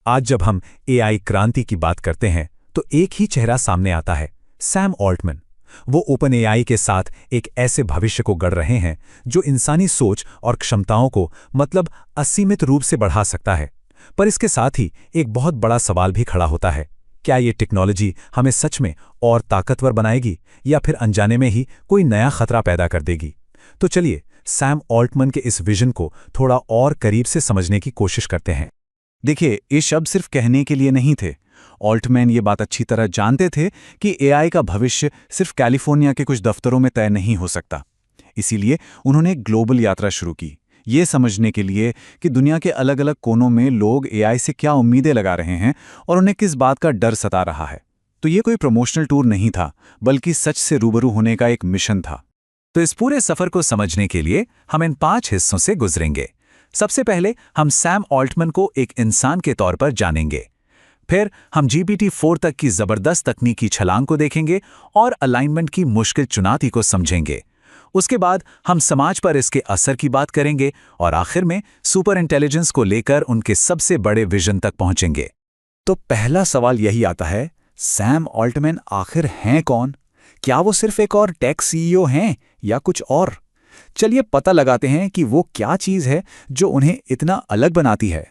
आज जब हम एआई क्रांति की बात करते हैं तो एक ही चेहरा सामने आता है, सैम ऑल्टमैन। वो ओपन एआई के साथ एक ऐसे भविष्य को गढ़ रहे हैं जो इंसानी सोच और क्षमताओं को असीमित रूप से बढ़ा सकता है। पर इसके साथ ही एक बहुत बड़ा सवाल भी खड़ा होता है, क्या ये टेक्नोलॉजी हमें सच में और ताकतवर बनाएगी या फिर अनजाने में ही कोई नया खतरा पैदा कर देगी? तो चलिए सैम ऑल्टमैन के इस विजन को थोड़ा और करीब से समझने की कोशिश करते हैं। देखिए, ये शब्द सिर्फ कहने के लिए नहीं थे। ऑल्टमैन ये बात अच्छी तरह जानते थे कि एआई का भविष्य सिर्फ कैलिफोर्निया के कुछ दफ्तरों में तय नहीं हो सकता। इसीलिए उन्होंने एक ग्लोबल यात्रा शुरू की, ये समझने के लिए कि दुनिया के अलग अलग कोनों में लोग एआई से क्या उम्मीदें लगा रहे हैं और उन्हें किस बात का डर सता रहा है। तो ये कोई प्रमोशनल टूर नहीं था, बल्कि सच से रूबरू होने का एक मिशन था। तो इस पूरे सफर को समझने के लिए हम इन 5 हिस्सों से गुजरेंगे। सबसे पहले हम सैम ऑल्टमैन को एक इंसान के तौर पर जानेंगे। फिर हम GPT-4 तक की जबरदस्त तकनीकी छलांग को देखेंगे और अलाइनमेंट की मुश्किल चुनौती को समझेंगे। उसके बाद हम समाज पर इसके असर की बात करेंगे और आखिर में सुपर इंटेलिजेंस को लेकर उनके सबसे बड़े विजन तक पहुंचेंगे। तो पहला सवाल यही आता है, सैम ऑल्टमैन आखिर हैं कौन? क्या वो सिर्फ एक और टेक सीईओ हैं या कुछ और? चलिए पता लगाते हैं कि वो क्या चीज़ है जो उन्हें इतना अलग बनाती है।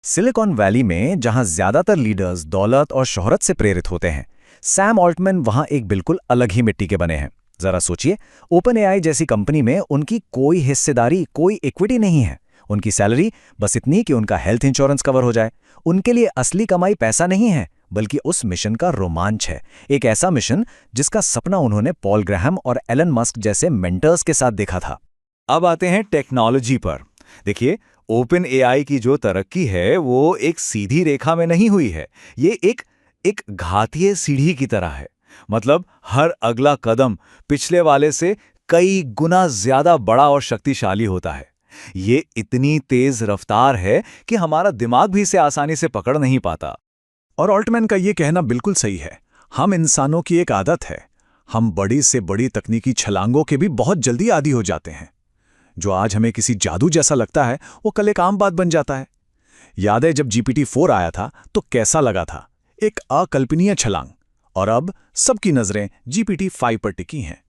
सिलिकॉन वैली में जहां ज्यादातर लीडर्स दौलत और शोहरत से प्रेरित होते हैं, सैम ऑल्टमैन वहां एक बिल्कुल अलग ही मिट्टी के बने हैं। जरा सोचिए, ओपन एआई जैसी कंपनी में उनकी कोई हिस्सेदारी, कोई इक्विटी नहीं है। उनकी सैलरी बस इतनी कि उनका हेल्थ इंश्योरेंस कवर हो जाए। उनके लिए असली कमाई पैसा नहीं है, बल्कि उस मिशन का रोमांच है। एक ऐसा मिशन जिसका सपना उन्होंने पॉल ग्राहम और एलन मस्क जैसे मेंटर्स के साथ देखा था। अब आते हैं टेक्नोलॉजी पर। देखिए, ओपन एआई की जो तरक्की है वो एक सीधी रेखा में नहीं हुई है। ये एक घातीय सीढ़ी की तरह है। मतलब हर अगला कदम पिछले वाले से कई गुना ज्यादा बड़ा और शक्तिशाली होता है। ये इतनी तेज रफ्तार है कि हमारा दिमाग भी इसे आसानी से पकड़ नहीं पाता। और ऑल्टमैन का ये कहना बिल्कुल सही है। हम इंसानों की एक आदत है, हम बड़ी से बड़ी तकनीकी छलांगों के भी बहुत जल्दी आदी हो जाते हैं। जो आज हमें किसी जादू जैसा लगता है वो कल एक आम बात बन जाता है। याद है जब GPT-4 आया था तो कैसा लगा था? एक अकल्पनीय छलांग। और अब सबकी नजरें GPT-5 पर टिकी हैं।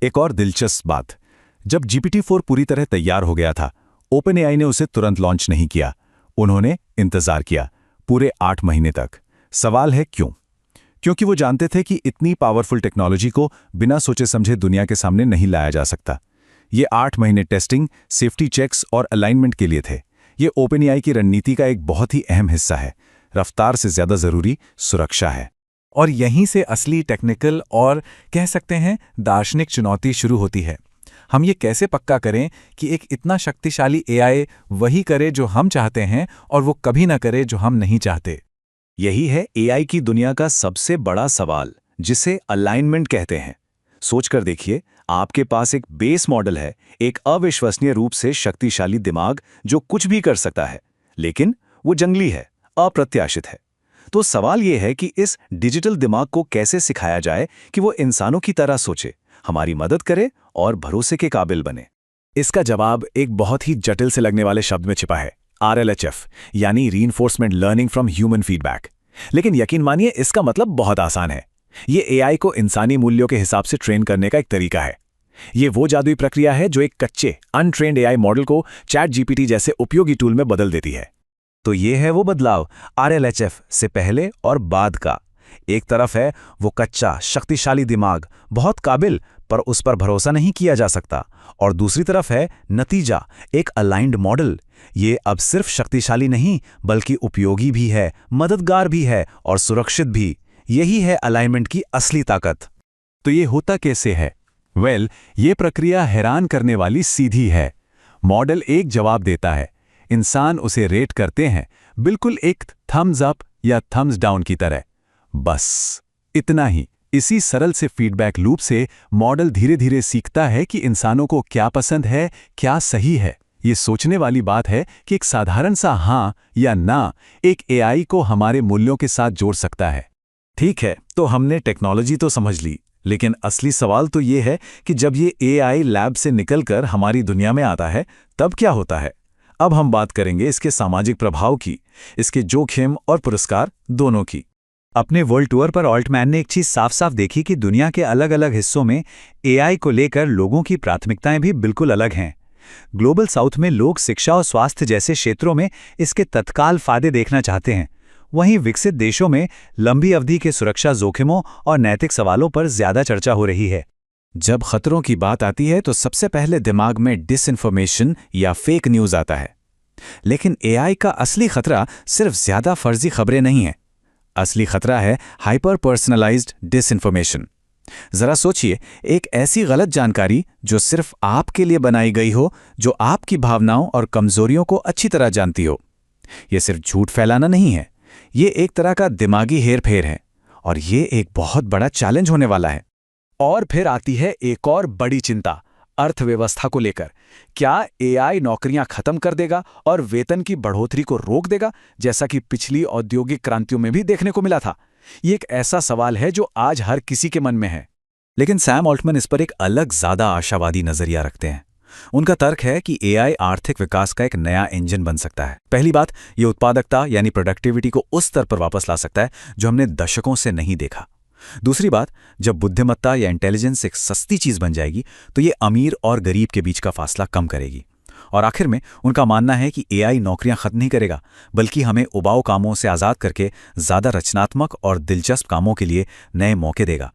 एक और दिलचस्प बात, जब GPT-4 पूरी तरह तैयार हो गया था, ओपन एआई ने उसे तुरंत लॉन्च नहीं किया। उन्होंने इंतजार किया पूरे 8 महीने तक। सवाल है क्यों? क्योंकि वो जानते थे कि इतनी पावरफुल टेक्नोलॉजी को बिना सोचे समझे दुनिया के सामने नहीं लाया जा सकता। ये 8 महीने टेस्टिंग, सेफ्टी चेक्स और अलाइनमेंट के लिए थे। ये ओपन एआई की रणनीति का एक बहुत ही अहम हिस्सा है। रफ्तार से ज्यादा जरूरी सुरक्षा है। और यहीं से असली टेक्निकल और कह सकते हैं दार्शनिक चुनौती शुरू होती है। हम ये कैसे पक्का करें कि एक इतना शक्तिशाली एआई वही करे जो हम चाहते हैं और वो कभी ना करे जो हम नहीं चाहते? यही है एआई की दुनिया का सबसे बड़ा सवाल, जिसे अलाइनमेंट कहते हैं। सोचकर देखिए, आपके पास एक बेस मॉडल है, एक अविश्वसनीय रूप से शक्तिशाली दिमाग जो कुछ भी कर सकता है, लेकिन वो जंगली है, अप्रत्याशित है। तो सवाल यह है कि इस डिजिटल दिमाग को कैसे सिखाया जाए कि वो इंसानों की तरह सोचे, हमारी मदद करे और भरोसे के काबिल बने। इसका जवाब एक बहुत ही जटिल से लगने वाले शब्द में छिपा है, RLHF, यानी reinforcement learning from human feedback. लेकिन यकीन मानिए, इसका मतलब बहुत आसान है। ये एआई को इंसानी मूल्यों के हिसाब से ट्रेन करने का एक तरीका है। ये वो जादुई प्रक्रिया है जो एक कच्चे अनट्रेन्ड एआई मॉडल को ChatGPT जैसे उपयोगी टूल में बदल देती है। तो ये है वो बदलाव RLHF से पहले और बाद का। एक तरफ है वो कच्चा शक्तिशाली दिमाग, बहुत काबिल, पर उस पर भरोसा नहीं किया जा सकता। और दूसरी तरफ है नतीजा, एक अलाइंड मॉडल। ये अब सिर्फ शक्तिशाली नहीं बल्कि उपयोगी भी है, मददगार भी है और सुरक्षित भी। यही है अलाइनमेंट की असली ताकत। तो ये होता कैसे है? ये प्रक्रिया हैरान करने वाली सीधी है। मॉडल एक जवाब देता है, इंसान उसे रेट करते हैं, बिल्कुल एक थम्स अप या थम्स डाउन की तरह। बस इतना ही। इसी सरल से फीडबैक लूप से मॉडल धीरे धीरे सीखता है कि इंसानों को क्या पसंद है, क्या सही है। ये सोचने वाली बात है कि एक साधारण सा हाँ या ना एक एआई को हमारे मूल्यों के साथ जोड़ सकता है। ठीक है, तो हमने टेक्नोलॉजी तो समझ ली, लेकिन असली सवाल तो ये है कि जब ये एआई लैब से निकलकर हमारी दुनिया में आता है, तब क्या होता है? अब हम बात करेंगे इसके सामाजिक प्रभाव की, इसके जोखिम और पुरस्कार दोनों की। अपने वर्ल्ड टूर पर ऑल्टमैन ने एक चीज साफ साफ देखी कि दुनिया के अलग अलग हिस्सों में एआई को लेकर लोगों की प्राथमिकताएं भी बिल्कुल अलग हैं। ग्लोबल साउथ में लोग शिक्षा और स्वास्थ्य जैसे क्षेत्रों में इसके तत्काल फायदे देखना चाहते हैं, वहीं विकसित देशों में लंबी अवधि के सुरक्षा जोखिमों और नैतिक सवालों पर ज्यादा चर्चा हो रही है। जब खतरों की बात आती है तो सबसे पहले दिमाग में डिसइंफॉर्मेशन या फेक न्यूज़ आता है। लेकिन एआई का असली खतरा सिर्फ ज़्यादा फर्जी खबरें नहीं है। असली खतरा है हाइपर पर्सनलाइज्ड डिसइंफॉर्मेशन। ज़रा सोचिए, एक ऐसी गलत जानकारी जो सिर्फ आपके लिए बनाई गई हो, जो आपकी भावनाओं और कमज़ोरियों को अच्छी तरह जानती हो। ये सिर्फ झूठ फैलाना नहीं है, ये एक तरह का दिमागी हेरफेर है, और ये एक बहुत बड़ा चैलेंज होने वाला है। और फिर आती है एक और बड़ी चिंता, अर्थव्यवस्था को लेकर। क्या एआई नौकरियां खत्म कर देगा और वेतन की बढ़ोतरी को रोक देगा, जैसा कि पिछली औद्योगिक क्रांतियों में भी देखने को मिला था? ये एक ऐसा सवाल है जो आज हर किसी के मन में है। लेकिन सैम ऑल्टमैन इस पर एक अलग ज्यादा आशावादी नजरिया रखते हैं। उनका तर्क है कि एआई आर्थिक विकास का एक नया इंजन बन सकता है। पहली बात, ये उत्पादकता यानी प्रोडक्टिविटी को उस स्तर पर वापस ला सकता है जो हमने दशकों से नहीं देखा। दूसरी बात, जब बुद्धिमत्ता या इंटेलिजेंस एक सस्ती चीज बन जाएगी तो ये अमीर और गरीब के बीच का फासला कम करेगी। और आखिर में उनका मानना है कि एआई नौकरियां खत्म नहीं करेगा, बल्कि हमें उबाऊ कामों से आज़ाद करके ज़्यादा रचनात्मक और दिलचस्प कामों के लिए नए मौके देगा।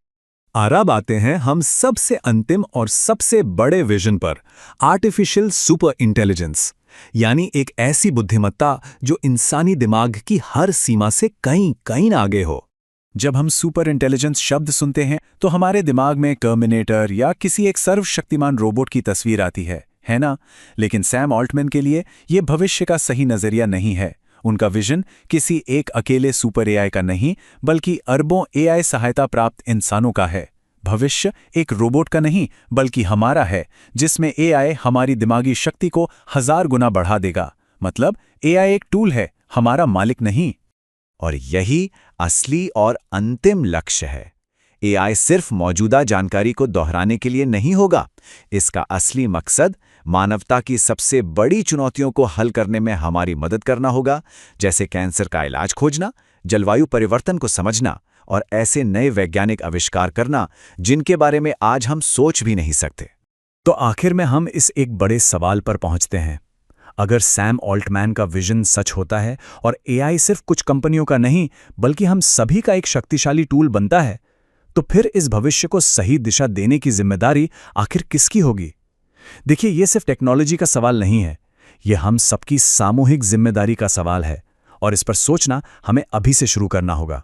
अब आते हैं हम सबसे अंतिम और सबसे बड़े विजन पर, आर्टिफिशियल सुपर इंटेलिजेंस, यानी एक ऐसी बुद्धिमत्ता जो इंसानी दिमाग की हर सीमा से कहीं आगे हो। जब हम सुपर इंटेलिजेंस शब्द सुनते हैं तो हमारे दिमाग में टर्मिनेटर या किसी एक सर्वशक्तिमान रोबोट की तस्वीर आती है ना? लेकिन सैम ऑल्टमैन के लिए ये भविष्य का सही नजरिया नहीं है। उनका विजन किसी एक अकेले सुपर एआई का नहीं, बल्कि अरबों एआई सहायता प्राप्त इंसानों का है। भविष्य एक रोबोट का नहीं, बल्कि हमारा है, जिसमें एआई हमारी दिमागी शक्ति को 1000 गुना बढ़ा देगा। मतलब एआई एक टूल है, हमारा मालिक नहीं। और यही असली और अंतिम लक्ष्य है। एआई सिर्फ मौजूदा जानकारी को दोहराने के लिए नहीं होगा। इसका असली मकसद मानवता की सबसे बड़ी चुनौतियों को हल करने में हमारी मदद करना होगा, जैसे कैंसर का इलाज खोजना, जलवायु परिवर्तन को समझना और ऐसे नए वैज्ञानिक आविष्कार करना जिनके बारे में आज हम सोच भी नहीं सकते। तो आखिर में हम इस एक बड़े सवाल पर पहुंचते हैं। अगर सैम ऑल्टमैन का विजन सच होता है और एआई सिर्फ कुछ कंपनियों का नहीं, बल्कि हम सभी का एक शक्तिशाली टूल बनता है, तो फिर इस भविष्य को सही दिशा देने की जिम्मेदारी आखिर किसकी होगी? देखिए, ये सिर्फ टेक्नोलॉजी का सवाल नहीं है, ये हम सबकी सामूहिक जिम्मेदारी का सवाल है, और इस पर सोचना हमें अभी से शुरू करना होगा।